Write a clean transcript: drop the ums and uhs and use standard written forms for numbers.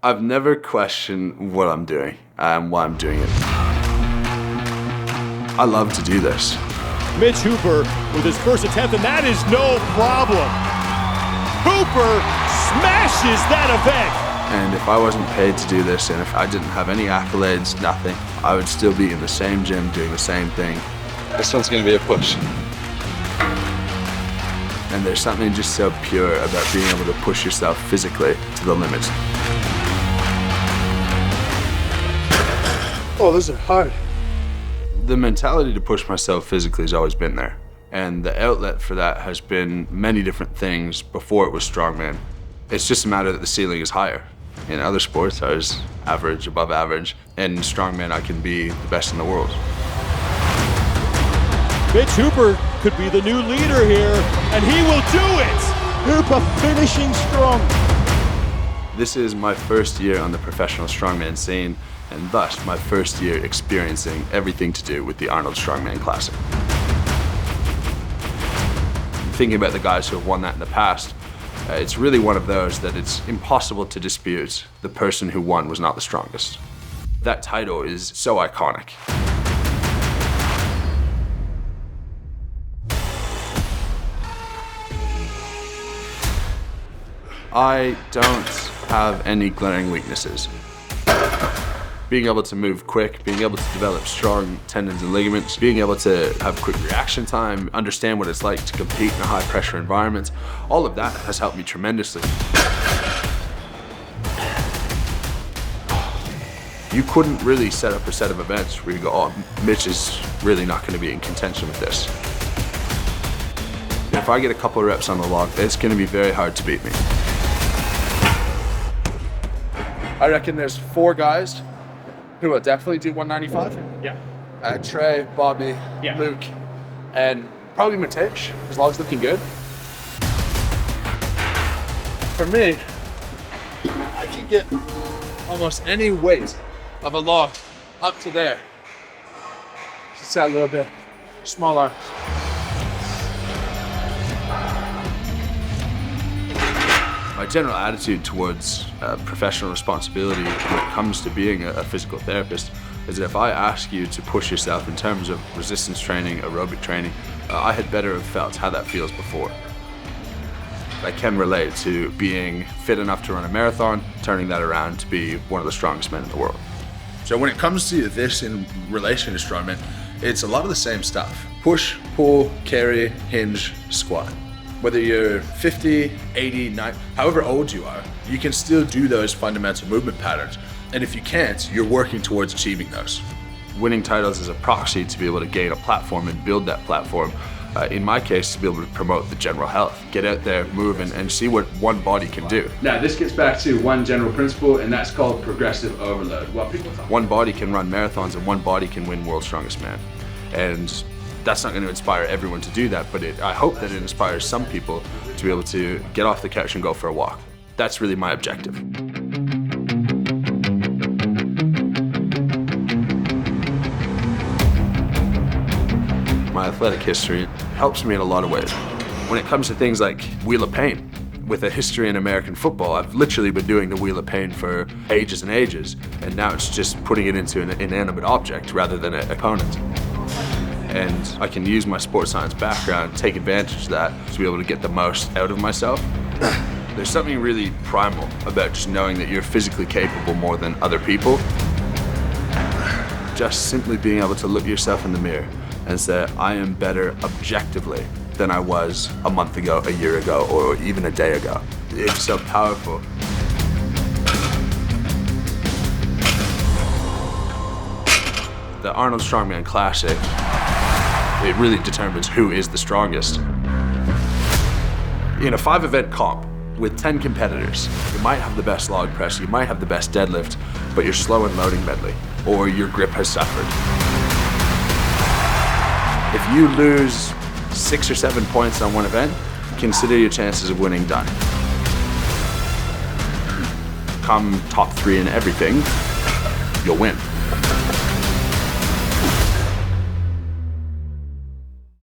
I've never questioned what I'm doing and why I'm doing it. I love to do this. Mitch Hooper with his first attempt, and that is no problem. Hooper smashes that event. And if I wasn't paid to do this, and if I didn't have any accolades, nothing, I would still be in the same gym doing the same thing. This one's gonna be a push. And there's something just so pure about being able to push yourself physically to the limits. Oh, those are hard. The mentality to push myself physically has always been there. And the outlet for that has been many different things before it was strongman. It's just a matter that the ceiling is higher. In other sports, I was average, above average. And in strongman, I can be the best in the world. Mitch Hooper could be the new leader here, and he will do it! Hooper finishing strong. This is my first year on the professional strongman scene, and thus my first year experiencing everything to do with the Arnold Strongman Classic. Thinking about the guys who have won that in the past, it's really one of those that it's impossible to dispute the person who won was not the strongest. That title is so iconic. I don't have any glaring weaknesses. Being able to move quick, being able to develop strong tendons and ligaments, being able to have quick reaction time, understand what it's like to compete in a high pressure environment, all of that has helped me tremendously. You couldn't really set up a set of events where you go, oh, Mitch is really not going to be in contention with this. If I get a couple of reps on the log, it's going to be very hard to beat me. I reckon there's 4 guys who will definitely do 195. Yeah. Trey, Bobby, Yeah. Luke, and probably Matej, as long as looking good. For me, I can get almost any weight of a log up to there. Just that little bit smaller. My general attitude towards professional responsibility when it comes to being a physical therapist is that if I ask you to push yourself in terms of resistance training, aerobic training, I had better have felt how that feels before. I can relate to being fit enough to run a marathon, turning that around to be one of the strongest men in the world. So when it comes to this in relation to strongman, it's a lot of the same stuff. Push, pull, carry, hinge, squat. Whether you're 50, 80, 90, however old you are, you can still do those fundamental movement patterns. And if you can't, you're working towards achieving those. Winning titles is a proxy to be able to gain a platform and build that platform. In my case, to be able to promote the general health. Get out there, move, and see what one body can do. Now, this gets back to one general principle, and that's called progressive overload. One body can run marathons, and one body can win World's Strongest Man. And that's not going to inspire everyone to do that, but I hope that it inspires some people to be able to get off the couch and go for a walk. That's really my objective. My athletic history helps me in a lot of ways. When it comes to things like Wheel of Pain, with a history in American football, I've literally been doing the Wheel of Pain for ages and ages, and now it's just putting it into an inanimate object rather than an opponent. And I can use my sports science background, take advantage of that to be able to get the most out of myself. There's something really primal about just knowing that you're physically capable more than other people. Just simply being able to look yourself in the mirror and say, I am better objectively than I was a month ago, a year ago, or even a day ago. It's so powerful. The Arnold Strongman Classic, it really determines who is the strongest. In a 5-event comp with 10 competitors, you might have the best log press, you might have the best deadlift, but you're slow in loading medley, or your grip has suffered. If you lose 6 or 7 points on one event, consider your chances of winning done. Come top 3 in everything, you'll win.